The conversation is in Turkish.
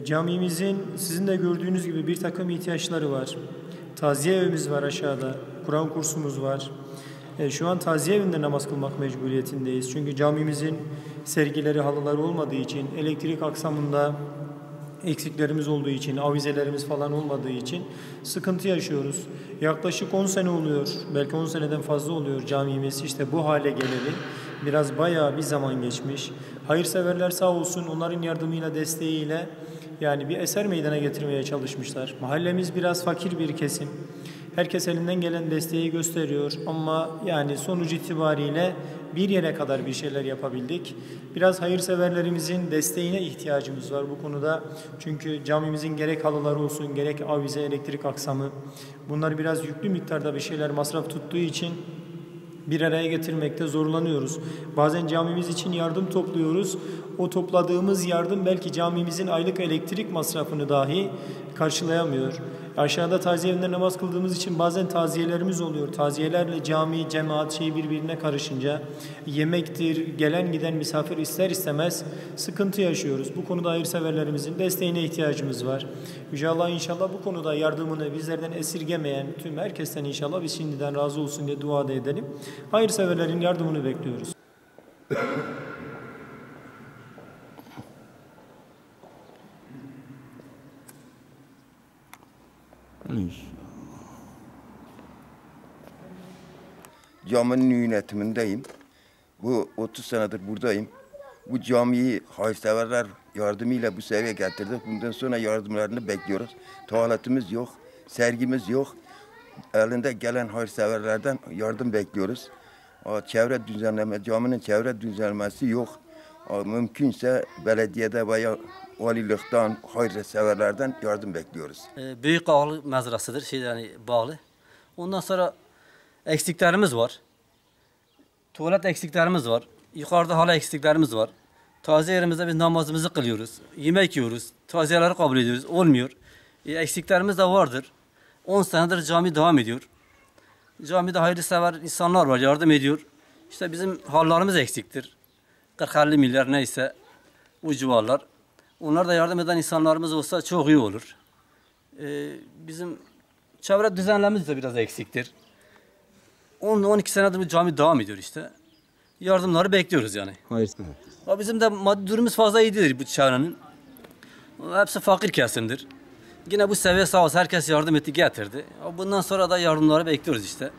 Camimizin sizin de gördüğünüz gibi bir takım ihtiyaçları var. Taziye evimiz var aşağıda, Kur'an kursumuz var. Şu an taziye evinde namaz kılmak mecburiyetindeyiz. Çünkü camimizin sergileri, halıları olmadığı için, elektrik aksamında eksiklerimiz olduğu için, avizelerimiz falan olmadığı için sıkıntı yaşıyoruz. Yaklaşık 10 sene oluyor, belki 10 seneden fazla oluyor camimiz işte bu hale geleli. Biraz bayağı bir zaman geçmiş. Hayırseverler sağ olsun onların yardımıyla, desteğiyle yani bir eser meydana getirmeye çalışmışlar. Mahallemiz biraz fakir bir kesim. Herkes elinden gelen desteği gösteriyor ama yani sonuç itibariyle bir yere kadar bir şeyler yapabildik. Biraz hayırseverlerimizin desteğine ihtiyacımız var bu konuda. Çünkü camimizin gerek halıları olsun, gerek avize, elektrik aksamı bunlar biraz yüklü miktarda bir şeyler masraf tuttuğu için bir araya getirmekte zorlanıyoruz. Bazen camimiz için yardım topluyoruz. O topladığımız yardım belki camimizin aylık elektrik masrafını dahi karşılayamıyor. Aşağıda taziye evinde namaz kıldığımız için bazen taziyelerimiz oluyor. Taziyelerle cami, cemaat birbirine karışınca yemektir, gelen giden misafir ister istemez sıkıntı yaşıyoruz. Bu konuda hayırseverlerimizin desteğine ihtiyacımız var. Yüce Allah inşallah bu konuda yardımını bizlerden esirgemeyen tüm herkesten inşallah biz şimdiden razı olsun diye dua da edelim. Hayırseverlerin yardımını bekliyoruz. Caminin yönetimindeyim. Bu 30 senedir buradayım. Bu camiyi hayırseverler yardımıyla bu seviyeye getirdik. Bundan sonra yardımlarını bekliyoruz. Tuvaletimiz yok, sergimiz yok. Elinde gelen hayırseverlerden yardım bekliyoruz. Çevre düzenleme, caminin çevre düzenlemesi yok. Mümkünse belediyede veya valilikten, hayırseverlerden yardım bekliyoruz. Büyük ağlı mezrasıdır, yani bağlı. Ondan sonra eksiklerimiz var. Tuvalet eksiklerimiz var. Yukarıda hala eksiklerimiz var. Taziye yerimizde biz namazımızı kılıyoruz. Yemek yiyoruz. Taziyeleri kabul ediyoruz. Olmuyor. Eksiklerimiz de vardır. 10 senedir cami devam ediyor. Camide hayırsever insanlar var, yardım ediyor. İşte bizim hallarımız eksiktir. 40-50 milyar neyse o civarlar. Onlar da yardım eden insanlarımız olsa çok iyi olur. Bizim çevre düzenlememiz de biraz eksiktir. 10-12 senedir bu cami devam ediyor işte. Yardımları bekliyoruz yani. Hayır. Bizim de maddi durumumuz fazla iyi değildir bu çevrenin. Hepsi fakir kesimdir. Yine bu seviye sağ olsun herkes yardım etti, getirdi. Bundan sonra da yardımları bekliyoruz işte.